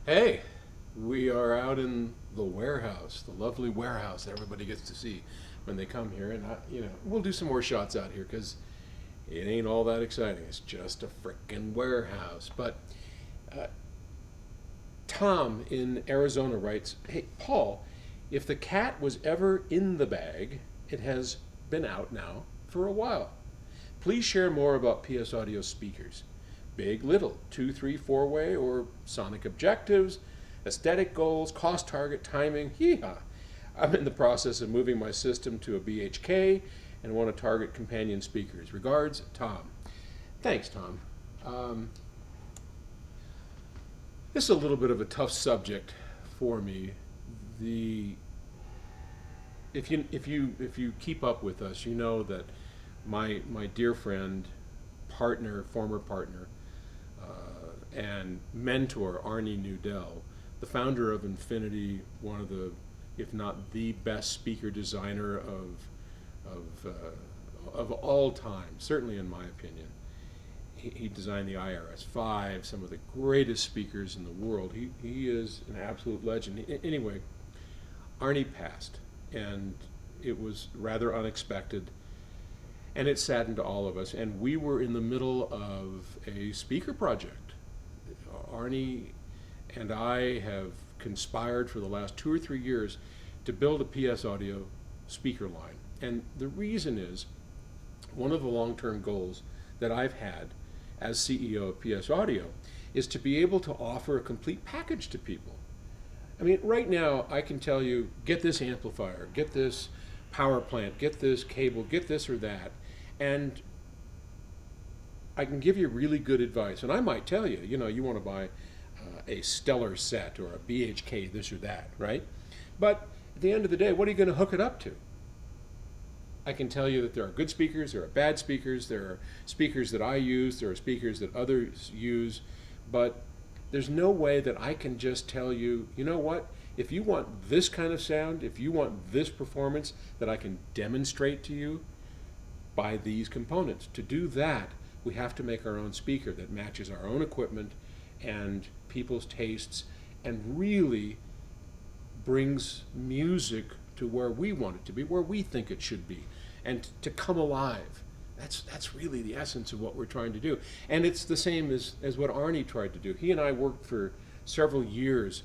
Hey, we are out in the warehouse, the lovely warehouse that everybody gets to see when they come here. And, we'll do some more shots out here because it ain't all that exciting. It's just a frickin' warehouse. But uh, Tom in Arizona writes, "Hey, Paul, if the cat was ever in the bag, it has been out now for a while. Please share more about PS Audio speakers. Big, little, 2, 3, 4-way, or sonic objectives, aesthetic goals, cost target, timing. Yeehaw. I'm in the process of moving my system to a BHK and want to target companion speakers. Regards, Tom." Thanks, Tom. Um, this is a little bit of a tough subject for me. The if you keep up with us, you know that my dear friend, partner, former partner, and mentor Arnie Nudell, the founder of Infinity, one of the, if not the best speaker designer of of all time, certainly in my opinion. He designed the IRS-5, some of the greatest speakers in the world. He is an absolute legend. Anyway, Arnie passed, and it was rather unexpected, and it saddened all of us. And we were in the middle of a speaker project. Arnie and I have conspired for the last 2 or 3 years to build a PS Audio speaker line. And the reason is, one of the long-term goals that I've had as CEO of PS Audio is to be able to offer a complete package to people. I mean, right now I can tell you, get this amplifier, get this power plant, get this cable, get this or that, and I can give you really good advice. And I might tell you, you want to buy a stellar set or a BHK this or that, right? But at the end of the day, what are you going to hook it up to? I can tell you that there are good speakers, there are bad speakers, there are speakers that I use, there are speakers that others use, but there's no way that I can just tell you, you know what, if you want this kind of sound, if you want this performance that I can demonstrate to you, buy these components. To do that, we have to make our own speaker that matches our own equipment and people's tastes and really brings music to where we want it to be, where we think it should be, and to come alive. That's really the essence of what we're trying to do. And it's the same as what Arnie tried to do. He and I worked for several years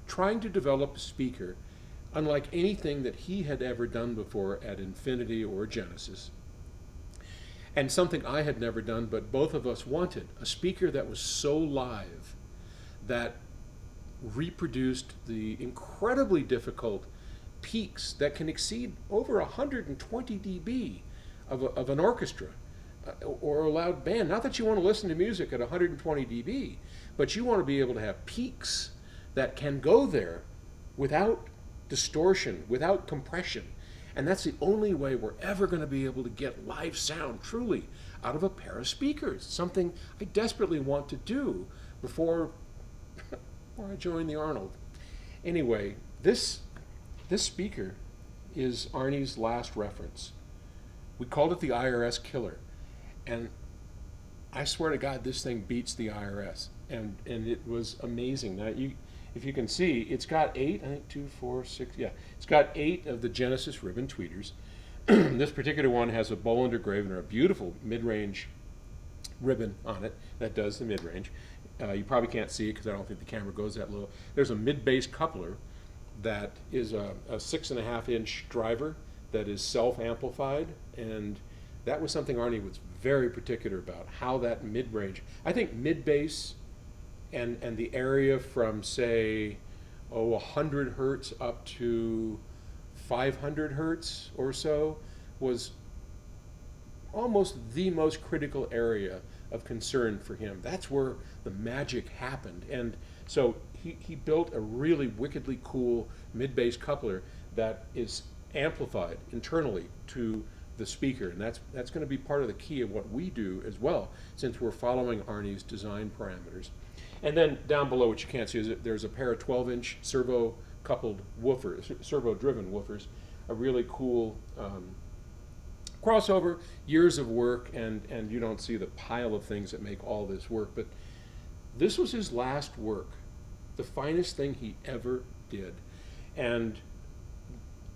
trying to develop a speaker unlike anything that he had ever done before at Infinity or Genesis. And something I had never done, but both of us wanted, a speaker that was so live that reproduced the incredibly difficult peaks that can exceed over 120 dB of an orchestra or a loud band. Not that you want to listen to music at 120 dB, but you want to be able to have peaks that can go there without distortion, without compression. And that's the only way we're ever going to be able to get live sound truly out of a pair of speakers. Something I desperately want to do before I join the Arnold. Anyway, this speaker is Arnie's last reference. We called it the IRS Killer. And I swear to God, this thing beats the IRS. And it was amazing. Now, if you can see, it's got 8, I think 2, 4, 6, yeah. It's got 8 of the Genesis ribbon tweeters. This particular one has a bowl engraving or a beautiful mid-range ribbon on it that does the mid-range. You probably can't see it because I don't think the camera goes that low. There's a mid-bass coupler that is a 6.5-inch driver that is self-amplified, and that was something Arnie was very particular about, how that mid-range, I think mid-bass and the area from, say, 100 hertz up to 500 hertz or so was almost the most critical area of concern for him. That's where the magic happened. And so he built a really wickedly cool mid-bass coupler that is amplified internally to the speaker. And that's going to be part of the key of what we do as well, since we're following Arnie's design parameters. And then down below, what you can't see, is that there's a pair of 12-inch servo-coupled woofers, servo-driven woofers, a really cool crossover, years of work, and you don't see the pile of things that make all this work. But this was his last work. the finest thing he ever did. And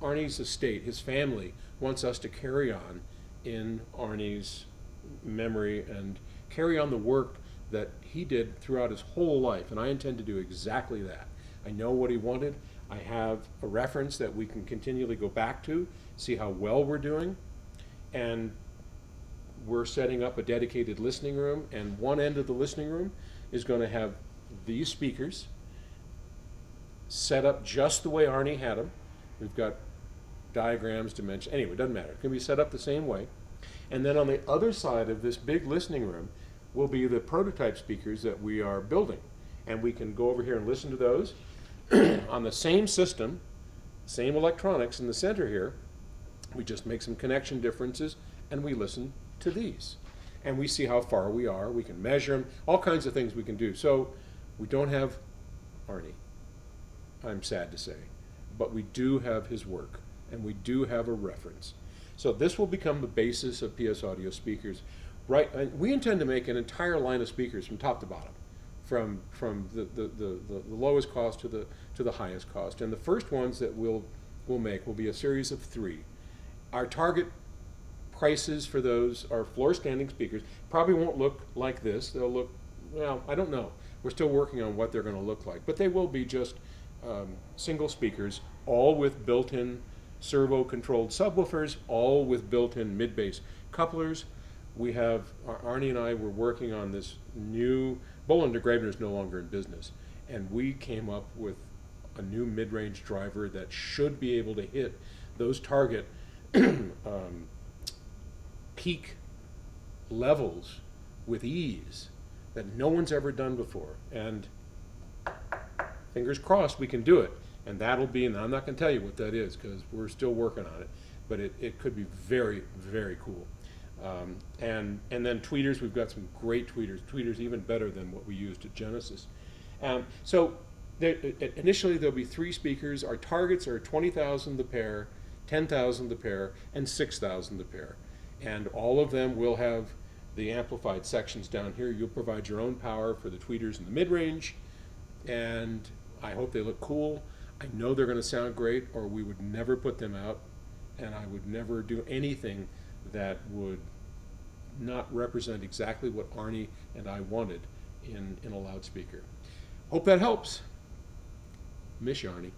Arnie's estate, his family, wants us to carry on in Arnie's memory and carry on the work that he did throughout his whole life. And I intend to do exactly that. I know what he wanted. I have a reference that we can continually go back to, see how well we're doing. And we're setting up a dedicated listening room, and one end of the listening room is going to have these speakers set up just the way Arnie had them. We've got diagrams, dimensions, anyway, it doesn't matter. It can be set up the same way. And then on the other side of this big listening room will be the prototype speakers that we are building. And we can go over here and listen to those on the same system, same electronics in the center here. We just make some connection differences and we listen to these. And we see how far we are. We can measure them, all kinds of things we can do. So we don't have Arnie, I'm sad to say, but we do have his work and we do have a reference. So this will become the basis of PS Audio speakers. Right, and we intend to make an entire line of speakers from top to bottom, from the lowest cost to the highest cost. And the first ones that we'll make will be a series of 3. Our target prices for those are floor standing speakers. Probably won't look like this. They'll look, well, I don't know. We're still working on what they're going to look like, but they will be just single speakers, all with built-in servo-controlled subwoofers, all with built-in mid-bass couplers. We have, Arnie and I were working on this new, Bollinger Graebner is no longer in business, and we came up with a new mid-range driver that should be able to hit those target peak levels with ease that no one's ever done before. And fingers crossed we can do it. And that'll be, and I'm not going to tell you what that is because we're still working on it, but it could be very, very cool. And then tweeters, we've got some great tweeters even better than what we used at Genesis. So initially there'll be 3 speakers. Our targets are 20,000 the pair, 10,000 the pair, and 6,000 the pair. And all of them will have the amplified sections down here. You'll provide your own power for the tweeters in the mid-range, and I hope they look cool. I know they're going to sound great, or we would never put them out, and I would never do anything that would not represent exactly what Arnie and I wanted in a loudspeaker. Hope that helps. Miss you, Arnie.